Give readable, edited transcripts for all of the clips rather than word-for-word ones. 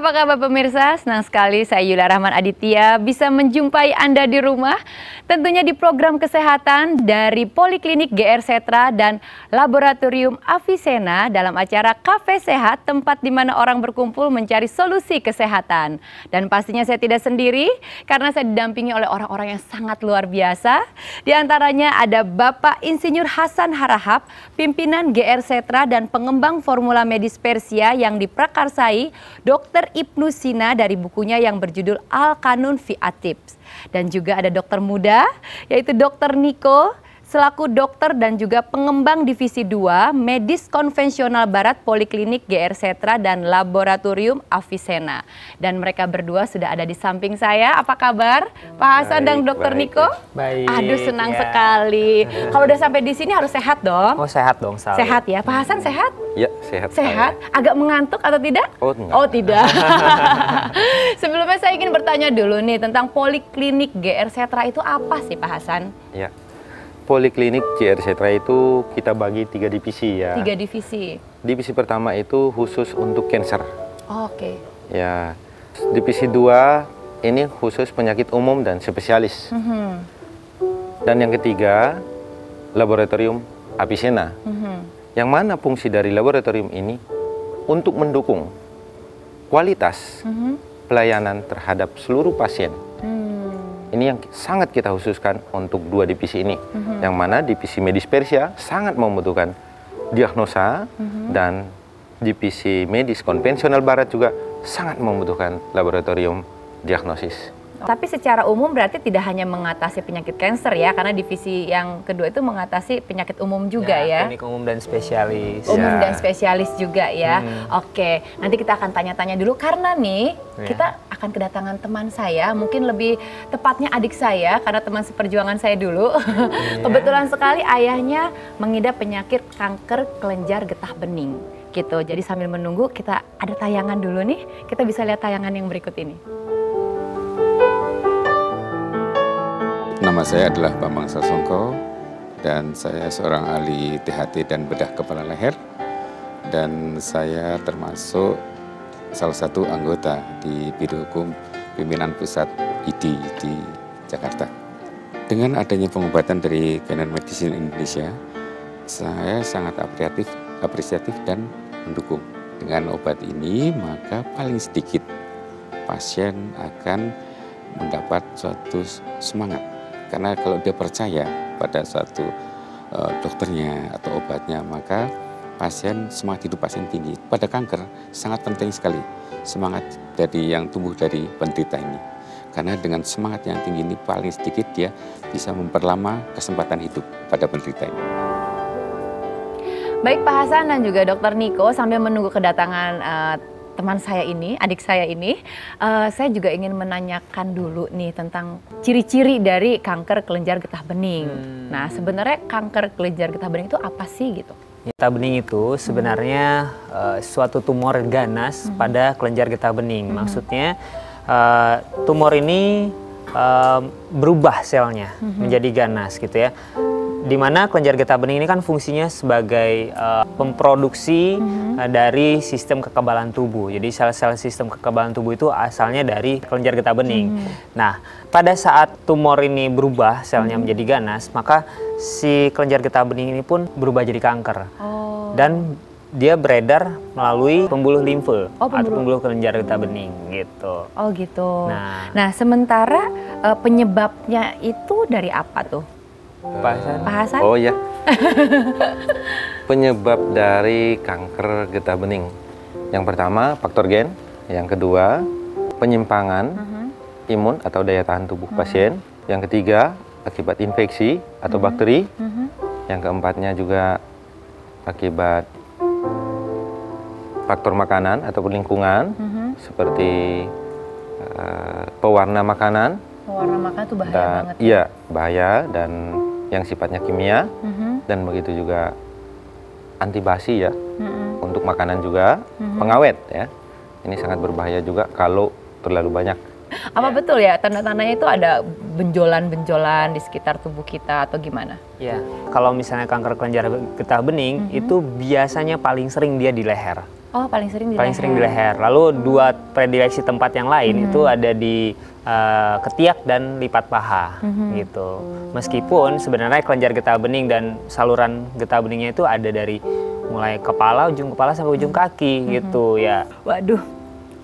Apa kabar pemirsa? Senang sekali saya Yulia Rahman Aditya bisa menjumpai Anda di rumah. Tentunya di program kesehatan dari Poliklinik GR Setra dan Laboratorium Avicenna dalam acara Cafe Sehat, tempat di mana orang berkumpul mencari solusi kesehatan. Dan pastinya saya tidak sendiri karena saya didampingi oleh orang-orang yang sangat luar biasa. Di antaranya ada Bapak Insinyur Hasan Harahap, pimpinan GR Setra dan pengembang formula medis Persia yang diprakarsai Dr. Ibnu Sina dari bukunya yang berjudul Al-Qanun fi At-Tibbs. Dan juga ada dokter muda yaitu Dr. Niko selaku dokter dan juga pengembang divisi 2 medis konvensional barat Poliklinik GR Setra dan Laboratorium Avicenna. Dan mereka berdua sudah ada di samping saya. Apa kabar Pak Hasan dan Dr. Niko? Baik. Aduh, senang sekali. Kalau udah sampai di sini harus sehat dong. Oh, sehat dong selalu. Sehat ya. Pak Hasan sehat? Ya, sehat. Sehat? Agak mengantuk atau tidak? Oh, enggak. Oh, tidak. Sebelumnya saya ingin bertanya dulu nih tentang Poliklinik GR Setra itu apa sih Pak Hasan? Ya. Poliklinik GR Setra itu kita bagi 3 divisi ya. 3 divisi. Divisi pertama itu khusus untuk cancer. Oh, oke. Ya. Divisi 2 ini khusus penyakit umum dan spesialis. Dan yang ketiga, Laboratorium Avicenna. Yang mana fungsi dari laboratorium ini untuk mendukung kualitas pelayanan terhadap seluruh pasien. Ini yang sangat kita khususkan untuk 2 divisi ini. Yang mana divisi medis Persia sangat membutuhkan diagnosa dan divisi medis konvensional barat juga sangat membutuhkan laboratorium diagnosis. Tapi secara umum berarti tidak hanya mengatasi penyakit kanker ya, karena divisi yang kedua itu mengatasi penyakit umum juga ya. Klinik umum dan spesialis. Umum dan spesialis juga ya. Oke, nanti kita akan tanya-tanya dulu karena nih kita akan kedatangan teman saya, mungkin lebih tepatnya adik saya karena teman seperjuangan saya dulu. Kebetulan sekali ayahnya mengidap penyakit kanker kelenjar getah bening gitu. Jadi sambil menunggu kita ada tayangan dulu nih, kita bisa lihat tayangan yang berikut ini. Nama saya adalah Bambang Sasongko dan saya seorang ahli THT dan bedah kepala leher, dan saya termasuk salah satu anggota di Biro Hukum Pimpinan Pusat ID di Jakarta. Dengan adanya pengobatan dari Canon Medicine Indonesia, saya sangat apresiatif dan mendukung. Dengan obat ini maka paling sedikit pasien akan mendapat suatu semangat. Karena kalau dia percaya pada suatu dokternya atau obatnya, maka semangat hidup pasien tinggi. Pada kanker sangat penting sekali semangat dari yang tumbuh dari penderita ini. Karena dengan semangat yang tinggi ini paling sedikit dia bisa memperlama kesempatan hidup pada penderita ini. Baik Pak Hasan dan juga Dr. Niko, sambil menunggu kedatangan teman saya ini, adik saya ini, saya juga ingin menanyakan dulu nih tentang ciri-ciri dari kanker kelenjar getah bening. Nah, sebenarnya kanker kelenjar getah bening itu apa sih gitu? Getah bening itu sebenarnya suatu tumor ganas pada kelenjar getah bening. Maksudnya tumor ini berubah selnya menjadi ganas gitu ya. Di mana kelenjar getah bening ini kan fungsinya sebagai pemproduksi dari sistem kekebalan tubuh. Jadi sel-sel sistem kekebalan tubuh itu asalnya dari kelenjar getah bening. Nah, pada saat tumor ini berubah selnya menjadi ganas, maka si kelenjar getah bening ini pun berubah jadi kanker. Dan dia beredar melalui pembuluh limfe atau pembuluh kelenjar getah bening gitu. Oh gitu. Nah sementara penyebabnya itu dari apa tuh? Pak Hasan? Oh ya. Penyebab dari kanker getah bening. Yang pertama faktor gen, yang kedua penyimpangan imun atau daya tahan tubuh pasien, yang ketiga akibat infeksi atau bakteri, yang keempatnya juga akibat faktor makanan atau lingkungan seperti pewarna makanan. Pewarna makanan itu bahaya banget. Iya, bahaya dan yang sifatnya kimia, dan begitu juga antibasi ya, untuk makanan juga, pengawet ya. Ini sangat berbahaya juga kalau terlalu banyak. Apa betul ya tanda-tandanya itu ada benjolan-benjolan di sekitar tubuh kita atau gimana? Ya, kalau misalnya kanker kelenjar getah bening itu biasanya paling sering dia di leher. Oh, paling sering di Paling leher. sering di leher. Lalu dua predileksi tempat yang lain itu ada di ketiak dan lipat paha gitu. Meskipun sebenarnya kelenjar getah bening dan saluran getah beningnya itu ada dari mulai kepala, ujung kepala sampai ujung kaki gitu ya. Waduh,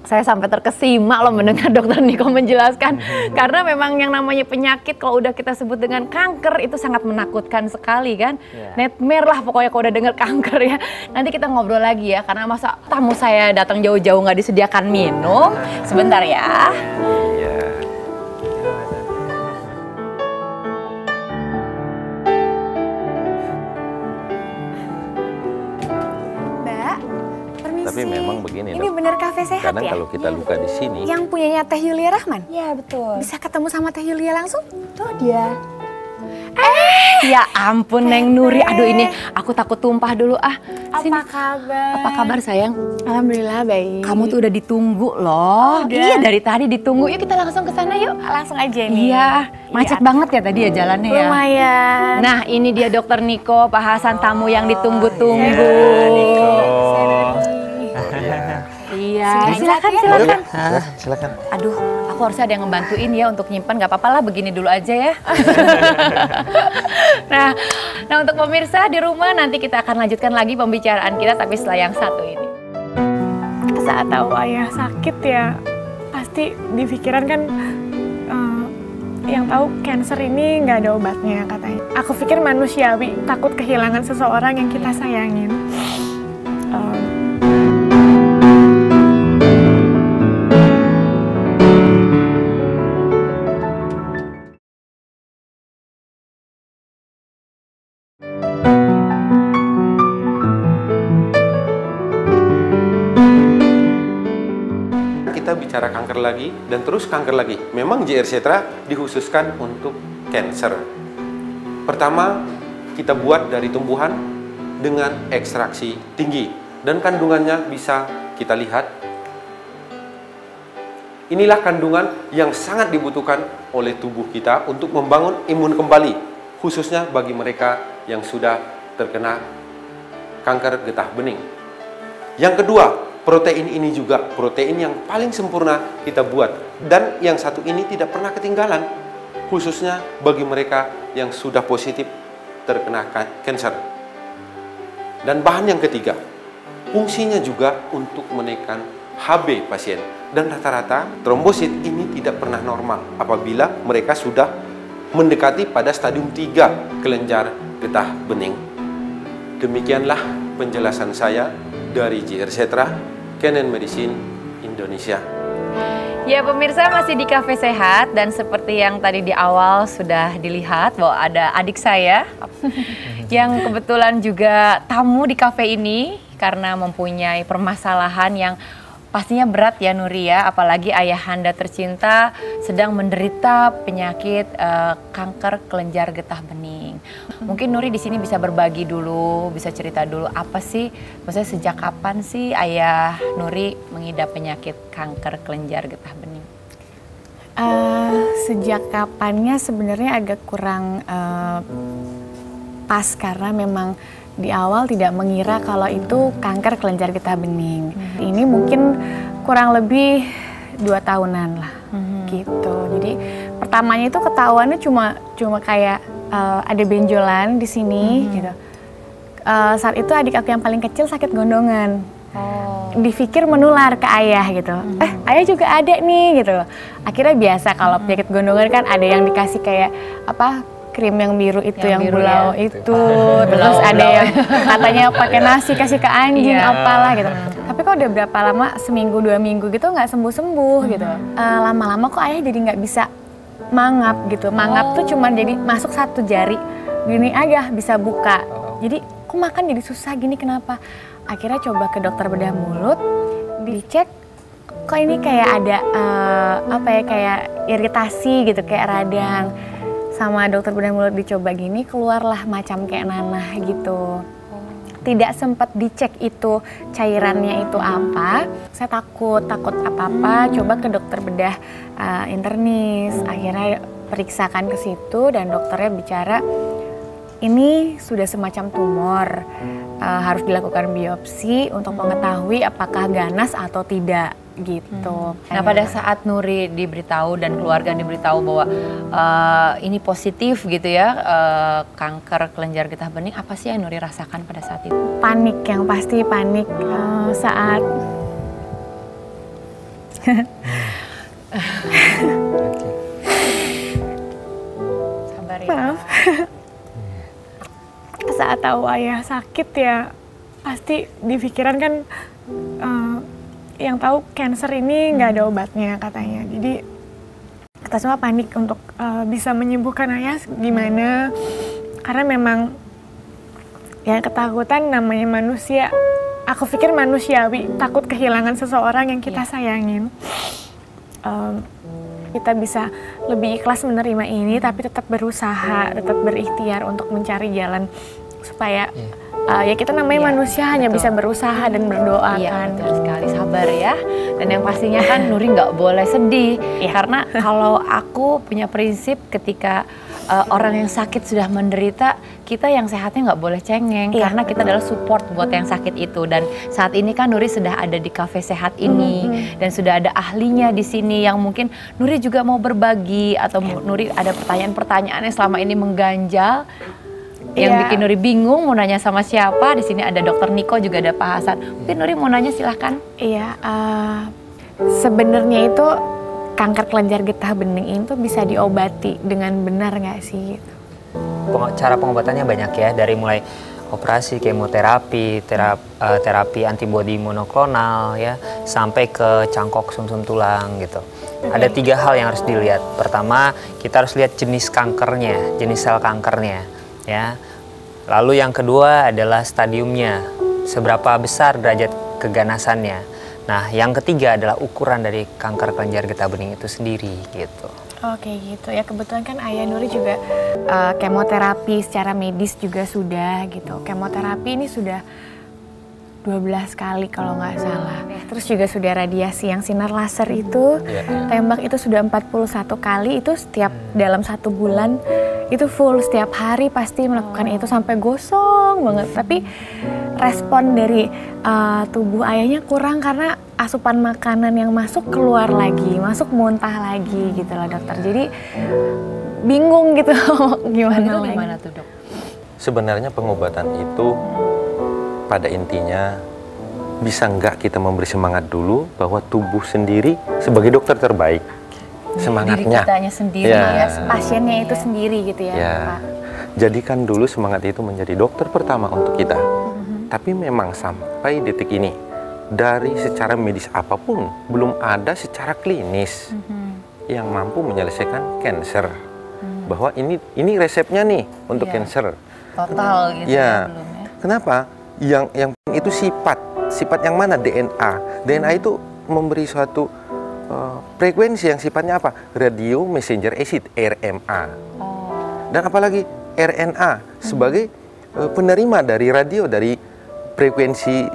saya sampai terkesima loh mendengar Dokter Niko menjelaskan. Karena memang yang namanya penyakit kalau udah kita sebut dengan kanker itu sangat menakutkan sekali kan. Nightmare lah pokoknya kalau udah dengar kanker ya. Nanti kita ngobrol lagi ya, karena masa tamu saya datang jauh-jauh nggak disediakan minum. Sebentar ya. Tapi memang begini Ini dok, bener kafe sehat kadang ya? kalau kita luka di sini, Yang punyanya Teh Yulia Rahman? Iya betul. Bisa ketemu sama Teh Yulia langsung? Tuh dia. Ya ampun Neng Nuri, aduh ini aku takut tumpah dulu ah. Sini. Apa kabar? Apa kabar sayang? Alhamdulillah baik. Kamu tuh udah ditunggu loh. Iya dari tadi ditunggu. Yuk kita langsung ke sana yuk. Langsung aja nih. Iya, macet banget ya tadi ya jalannya ya. Lumayan. Nah ini dia Dokter Niko, Pak Hasan tamu yang ditunggu-tunggu. Iya, silakan. silakan. Aduh, aku harusnya ada yang ngebantuin ya untuk nyimpan, nggak apa-apa lah begini dulu aja ya. nah untuk pemirsa di rumah nanti kita akan lanjutkan lagi pembicaraan kita tapi setelah yang satu ini. Saat tahu ayah sakit ya, pasti di pikiran kan yang tahu cancer ini nggak ada obatnya katanya. Aku pikir manusiawi, takut kehilangan seseorang yang kita sayangin. Kita bicara kanker lagi dan terus kanker lagi. Memang JR Setra dikhususkan untuk cancer. Pertama, kita buat dari tumbuhan dengan ekstraksi tinggi dan kandungannya bisa kita lihat. Inilah kandungan yang sangat dibutuhkan oleh tubuh kita untuk membangun imun kembali, khususnya bagi mereka yang sudah terkena kanker getah bening. Yang kedua, protein ini juga protein yang paling sempurna kita buat, dan yang satu ini tidak pernah ketinggalan, khususnya bagi mereka yang sudah positif terkena kanker. Dan bahan yang ketiga, fungsinya juga untuk menekan HB pasien, dan rata-rata trombosit ini tidak pernah normal apabila mereka sudah mendekati pada stadium 3 kelenjar getah bening. Demikianlah penjelasan saya dari JR Setra, Canon Medicine Indonesia. Ya pemirsa, masih di Cafe Sehat dan seperti yang tadi di awal sudah dilihat bahwa ada adik saya yang kebetulan juga tamu di cafe ini karena mempunyai permasalahan yang pastinya berat ya Nuri ya, apalagi ayahanda tercinta sedang menderita penyakit kanker kelenjar getah bening. Mungkin Nuri di sini bisa berbagi dulu, bisa cerita dulu apa sih, maksudnya sejak kapan sih ayah Nuri mengidap penyakit kanker kelenjar getah bening? Sejak kapannya sebenarnya agak kurang pas karena memang di awal tidak mengira kalau itu kanker kelenjar getah bening. Ini mungkin kurang lebih 2 tahunan lah, gitu. Jadi pertamanya itu ketahuannya cuma kayak ada benjolan di sini, gitu. Saat itu adik aku yang paling kecil sakit gondongan. Dipikir menular ke ayah gitu. Ayah juga ada nih gitu. Akhirnya biasa kalau penyakit gondongan kan ada yang dikasih kayak apa? Krim yang biru itu, yang bulau ya, itu, terus ada yang katanya pakai nasi kasih ke anjing, apalah gitu. Tapi kok udah berapa lama, seminggu 2 minggu gitu nggak sembuh-sembuh gitu. Lama-lama kok ayah jadi nggak bisa mangap gitu. Mangap tuh cuma jadi masuk 1 jari, gini aja bisa buka. Jadi kok makan jadi susah gini, kenapa? Akhirnya coba ke dokter bedah mulut, dicek, kok ini kayak ada kayak iritasi gitu, kayak radang. Sama dokter bedah mulut dicoba gini, keluarlah macam kayak nanah gitu. tidak sempat dicek itu cairannya itu apa, saya takut apa-apa, coba ke dokter bedah internis, akhirnya periksakan ke situ dan dokternya bicara ini sudah semacam tumor, harus dilakukan biopsi untuk mengetahui apakah ganas atau tidak gitu. Nah pada saat Nuri diberitahu dan keluarga diberitahu bahwa ini positif gitu ya, kanker kelenjar getah bening, apa sih yang Nuri rasakan pada saat itu? Panik, yang pasti panik saat Sabar ya. Maaf. Saat tahu ayah sakit ya pasti di pikiran kan yang tahu cancer ini nggak ada obatnya katanya. Jadi kita semua panik untuk bisa menyembuhkan ayah gimana, karena memang ya ketakutan namanya manusia. Aku pikir manusiawi, takut kehilangan seseorang yang kita sayangin. Kita bisa lebih ikhlas menerima ini, tapi tetap berusaha, tetap berikhtiar untuk mencari jalan supaya ya kita namanya manusia hanya bisa berusaha dan berdoa kan. Betul sekali, sabar ya. Dan yang pastinya kan Nuri nggak boleh sedih, karena kalau aku punya prinsip ketika orang yang sakit sudah menderita, kita yang sehatnya nggak boleh cengeng, karena kita adalah support buat yang sakit itu. Dan saat ini kan Nuri sudah ada di Cafe Sehat ini, dan sudah ada ahlinya di sini yang mungkin Nuri juga mau berbagi, atau Nuri ada pertanyaan-pertanyaan yang selama ini mengganjal, yang bikin Nuri bingung mau nanya sama siapa. Di sini ada Dokter Niko, juga ada Pak Hasan. Mungkin Nuri mau nanya, silahkan. Iya, sebenarnya itu kanker kelenjar getah bening itu bisa diobati dengan benar nggak sih? Cara pengobatannya banyak ya, dari mulai operasi, kemoterapi, terapi antibodi monoklonal ya, sampai ke cangkok sumsum tulang gitu. Ada 3 hal yang harus dilihat. Pertama, kita harus lihat jenis kankernya, jenis sel kankernya ya. Lalu yang kedua adalah stadiumnya, seberapa besar derajat keganasannya. Nah, yang ketiga adalah ukuran dari kanker kelenjar getah bening itu sendiri gitu. Oke gitu ya, kebetulan kan ayah Nuri juga kemoterapi secara medis juga sudah gitu. Kemoterapi ini sudah 12 kali kalau nggak salah. Terus juga sudah radiasi yang sinar laser itu, tembak itu sudah 41 kali, itu setiap dalam 1 bulan itu full, setiap hari pasti melakukan itu sampai gosong banget. Tapi respon dari tubuh ayahnya kurang karena asupan makanan yang masuk keluar lagi, masuk muntah lagi gitu lah dokter. Jadi bingung gitu gimana tuh dok? Sebenarnya pengobatan itu pada intinya bisa nggak kita memberi semangat dulu bahwa tubuh sendiri sebagai dokter terbaik. Semangatnya. Diri kitanya sendiri ya, pasiennya itu sendiri gitu ya Pak. Jadikan dulu semangat itu menjadi dokter pertama untuk kita. Tapi memang sampai detik ini, dari secara medis apapun, belum ada secara klinis yang mampu menyelesaikan cancer. Bahwa ini resepnya nih untuk cancer. Total gitu ya belum ya. Kenapa? Yang itu sifat yang mana? DNA. DNA itu memberi suatu frekuensi yang sifatnya apa? Radio messenger acid, RMA. Dan apalagi RNA sebagai penerima dari radio, dari frekuensi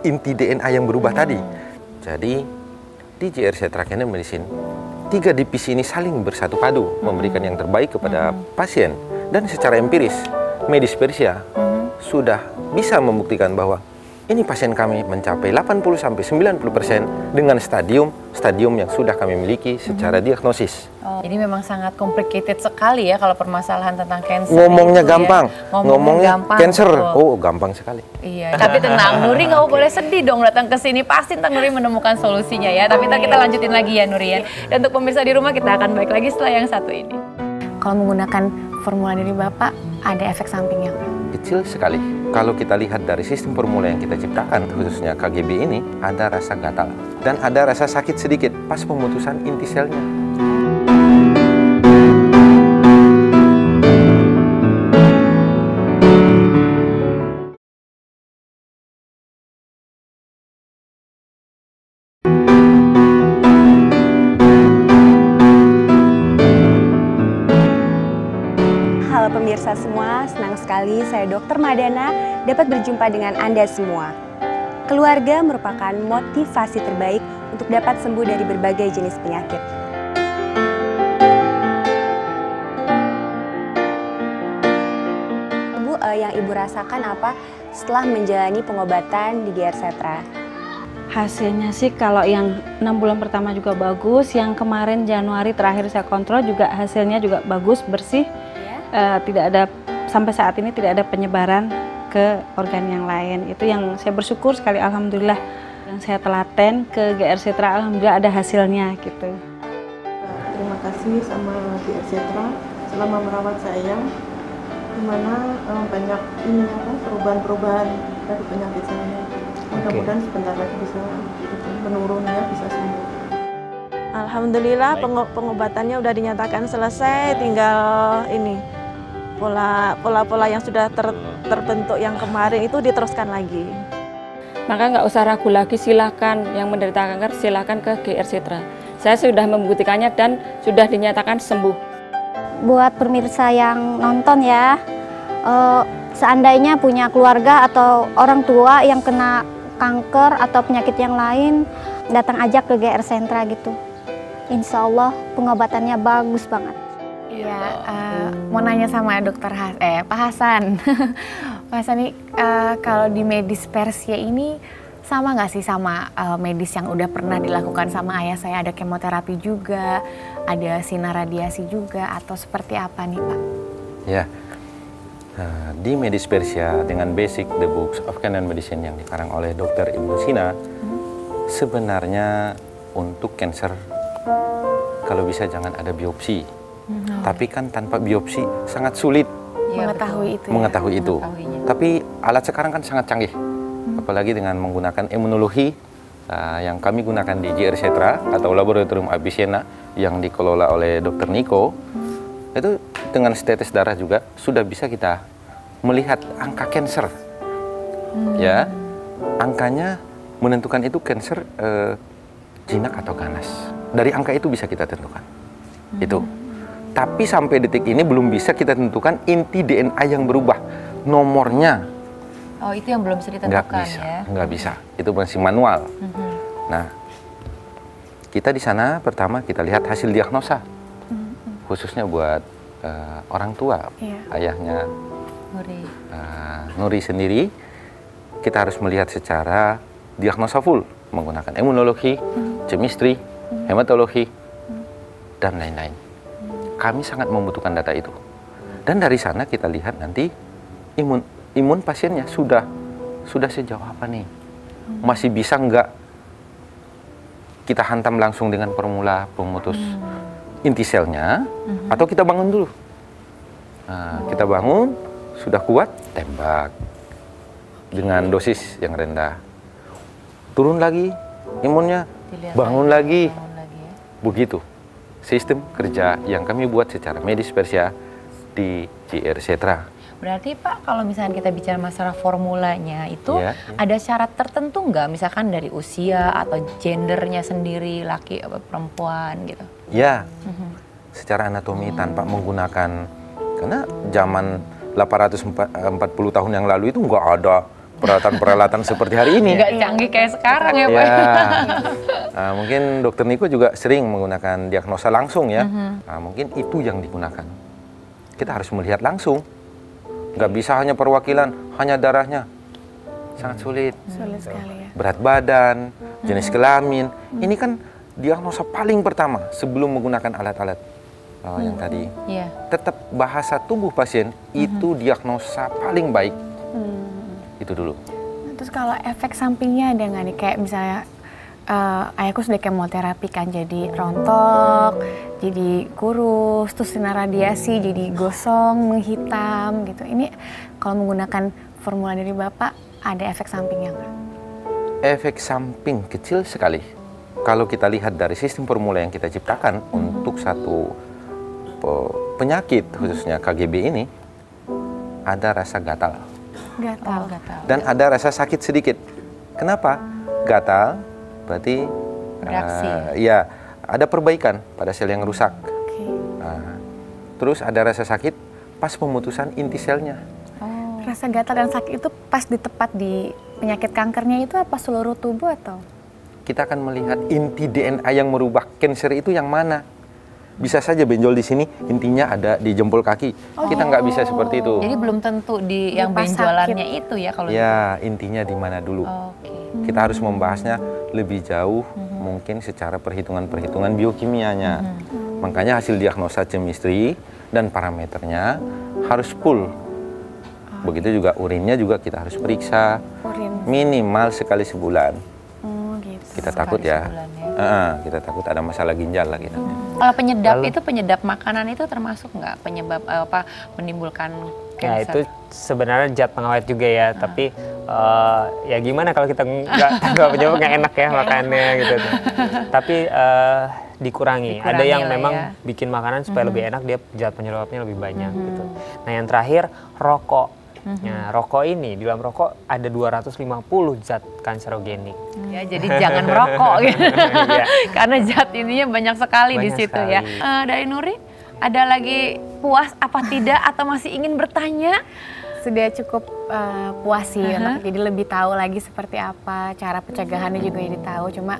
inti DNA yang berubah tadi. Jadi di GR Setra Cancer Medicine, 3 divisi ini saling bersatu padu memberikan yang terbaik kepada pasien. Dan secara empiris, medis Persia sudah bisa membuktikan bahwa ini pasien kami mencapai 80-90% dengan stadium yang sudah kami miliki secara diagnosis. Jadi memang sangat complicated sekali ya kalau permasalahan tentang cancer. Ngomongnya itu gampang, ya. ngomongnya gampang, cancer, betul. Gampang sekali. Iya, tapi tenang, Nuri nggak boleh sedih dong datang ke sini. Pasti ntar Nuri menemukan solusinya ya. Tapi ntar kita lanjutin lagi ya Nuri ya. Dan untuk pemirsa di rumah, kita akan balik lagi setelah yang satu ini. Kalau menggunakan formula dari Bapak, ada efek sampingnya? Kecil sekali. Kalau kita lihat dari sistem formula yang kita ciptakan, khususnya KGB ini, ada rasa gatal. Dan ada rasa sakit sedikit pas pemutusan inti selnya. Halo pemirsa semua, semua, senang sekali saya Dr. Madana dapat berjumpa dengan Anda semua. Keluarga merupakan motivasi terbaik untuk dapat sembuh dari berbagai jenis penyakit. Bu, yang Ibu rasakan apa setelah menjalani pengobatan di GR Setra? Hasilnya sih kalau yang 6 bulan pertama juga bagus, yang kemarin Januari terakhir saya kontrol juga hasilnya juga bagus, bersih, tidak ada sampai saat ini tidak ada penyebaran ke organ yang lain. Itu yang saya bersyukur sekali, alhamdulillah. Yang saya telaten ke GR Setra, alhamdulillah ada hasilnya gitu. Terima kasih sama GR Setra selama merawat saya, dimana banyak perubahan-perubahan dari penyakit saya. Mudah-mudahan sebentar lagi bisa menurun ya, bisa sembuh. Alhamdulillah pengobatannya udah dinyatakan selesai, tinggal ini pola-pola yang sudah terbentuk yang kemarin itu diteruskan lagi. Maka nggak usah ragu lagi, silakan yang menderita kanker silakan ke GR Setra. Saya sudah membuktikannya dan sudah dinyatakan sembuh. Buat pemirsa yang nonton ya, seandainya punya keluarga atau orang tua yang kena kanker atau penyakit yang lain, datang aja ke GR Setra gitu. Insya Allah pengobatannya bagus banget. Iya, mau nanya sama Pak Hasan. Pak Hasan nih, kalau di medis Persia ini sama nggak sih sama medis yang udah pernah dilakukan sama ayah saya? Ada kemoterapi juga, ada sinar radiasi juga, atau seperti apa nih Pak? Ya. Di medis Persia dengan basic The Books of Canon Medicine yang dikarang oleh Dr. Ibnu Sina, sebenarnya untuk cancer kalau bisa jangan ada biopsi. Tapi kan tanpa biopsi sangat sulit mengetahui itu. Tapi alat sekarang kan sangat canggih, apalagi dengan menggunakan imunologi yang kami gunakan di GR Setra atau Laboratorium Avicenna yang dikelola oleh Dr. Niko. Itu dengan tetes darah juga sudah bisa kita melihat angka cancer. Ya, angkanya menentukan itu cancer jinak atau ganas. Dari angka itu bisa kita tentukan. Itu. Tapi sampai detik ini belum bisa kita tentukan inti DNA yang berubah, nomornya. Oh, itu yang belum bisa ditentukan ya? Nggak bisa. Itu masih manual. Nah, kita di sana pertama kita lihat hasil diagnosa. Khususnya buat orang tua, ayahnya Nuri sendiri, kita harus melihat secara diagnosa full menggunakan imunologi, chemistry, hematologi, dan lain-lain. Kami sangat membutuhkan data itu. Dan dari sana kita lihat nanti imun pasiennya sudah sejauh apa nih? Masih bisa nggak kita hantam langsung dengan formula pemutus inti selnya, atau kita bangun dulu. Nah, kita bangun, sudah kuat, tembak dengan dosis yang rendah. Turun lagi imunnya, bangun lagi. Begitu sistem kerja yang kami buat secara medis Persia di GR Setra. Berarti Pak, kalau misalnya kita bicara masalah formulanya itu ada syarat tertentu nggak? Misalkan dari usia atau gendernya sendiri, laki atau perempuan gitu? Ya, secara anatomi tanpa menggunakan, karena zaman 840 tahun yang lalu itu nggak ada peralatan-peralatan seperti hari ini. Nggak canggih kayak sekarang ya Pak? Nah, mungkin Dokter Niko juga sering menggunakan diagnosa langsung ya. Nah, mungkin itu yang digunakan. Kita harus melihat langsung. Nggak bisa hanya perwakilan, hanya darahnya. Sangat sulit. Sulit sekali ya. Berat badan, jenis kelamin. Ini kan diagnosa paling pertama sebelum menggunakan alat-alat yang tadi. Tetap bahasa tubuh pasien itu diagnosa paling baik. Itu dulu. Terus kalau efek sampingnya ada nggak nih? Kayak misalnya ayahku sudah kemoterapi kan, jadi rontok, jadi kurus, terus sinar radiasi jadi gosong, menghitam gitu. Ini kalau menggunakan formula dari Bapak ada efek sampingnya nggak? Efek samping kecil sekali. Kalau kita lihat dari sistem formula yang kita ciptakan untuk satu penyakit khususnya KGB ini, ada rasa gatal. Gatal. Dan ada rasa sakit sedikit. Kenapa? Gatal berarti ya ada perbaikan pada sel yang rusak. Nah, terus ada rasa sakit pas pemutusan inti selnya. Rasa gatal dan sakit itu pas tepat di penyakit kankernya itu apa seluruh tubuh atau? Kita akan melihat inti DNA yang merubah kanker itu yang mana. Bisa saja benjol di sini, intinya ada di jempol kaki. Kita nggak bisa seperti itu. Jadi belum tentu di yang benjolannya itu ya kalau ya, intinya di mana dulu. Kita harus membahasnya lebih jauh, mungkin secara perhitungan-perhitungan biokimianya. Makanya hasil diagnosa chemistry dan parameternya harus full. Begitu juga urinnya juga kita harus periksa minimal sekali sebulan. Kita takut ya, kita takut ada masalah ginjal lagi nanti. Kalau penyedap itu penyedap makanan itu termasuk nggak penyebab menimbulkan kanker? Ya itu sebenarnya zat pengawet juga ya, tapi ya gimana kalau kita nggak enak ya makannya gitu. Tapi dikurangi. Ada yang memang bikin makanan supaya lebih enak, dia zat penyebabnya lebih banyak gitu. Nah yang terakhir rokok. Nah, rokok ini, di dalam rokok ada 250 zat kanserogenik. Ya, jadi jangan merokok gitu. Karena zat ininya banyak sekali di situ ya. Dari Nuri, ada lagi puas apa tidak atau masih ingin bertanya? Sudah cukup puas sih, jadi lebih tahu lagi seperti apa, cara pencegahannya juga jadi tahu. Cuma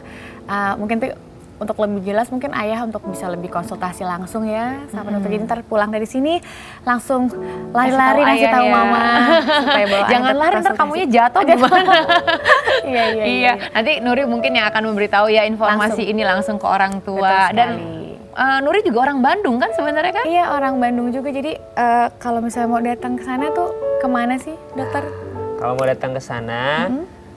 mungkin tuh untuk lebih jelas mungkin ayah untuk bisa lebih konsultasi langsung ya sama dokter. Jadi ntar pulang dari sini langsung lari-lari ngasih tahu mama supaya bawa jangan lari ntar kamunya jatuh gimana. Iya. Nanti Nuri mungkin yang akan memberitahu ya informasi ini langsung ke orang tua. Dan Nuri juga orang Bandung kan sebenarnya kan? Iya, orang Bandung juga. Jadi kalau misalnya mau datang ke sana tuh kemana sih dokter? Kalau mau datang ke sana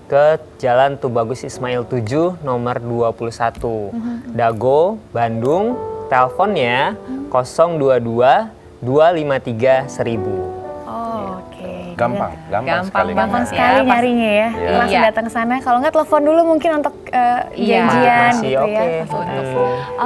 ke Jalan Tubagus Ismail 7 nomor 21 Dago, Bandung. Teleponnya 022 253 1000. Gampang sekali nyarinya ya. Langsung datang ke sana. Kalau nggak telepon dulu mungkin untuk janjian gitu ya.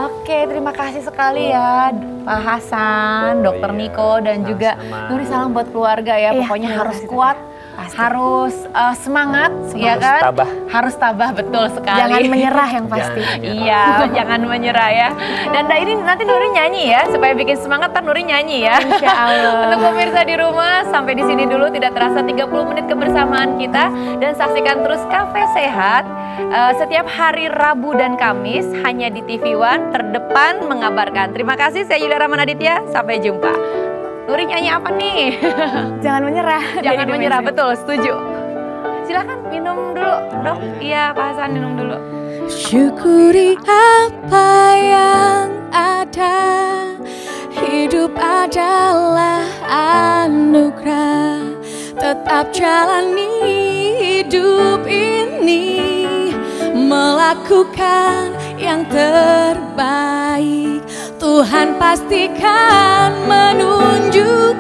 Oke, terima kasih sekali ya Pak Hasan, Dokter Niko dan juga Nuri. Salam buat keluarga ya. Pokoknya harus kuat. Harus semangat ya kan? Harus tabah betul sekali. Jangan menyerah yang pasti. Iya, jangan menyerah ya. Dan ini nanti Nuri nyanyi ya supaya bikin semangat. Ntar Nuri nyanyi ya. Insya Allah. Untuk pemirsa di rumah, sampai di sini dulu, tidak terasa 30 menit kebersamaan kita dan saksikan terus Cafe Sehat setiap hari Rabu dan Kamis hanya di TV One terdepan mengabarkan. Terima kasih, saya Yulia Rahman Aditya. Sampai jumpa. Nuri nyanyi apa nih? Jangan menyerah. Jangan menyerah, betul, setuju. Silakan minum dulu, Dok. Iya, Pak Hasan minum dulu. Syukuri apa yang ada. Hidup adalah anugerah. Tetap jalani hidup ini, melakukan yang terbaik. Tuhan pastikan menunjuk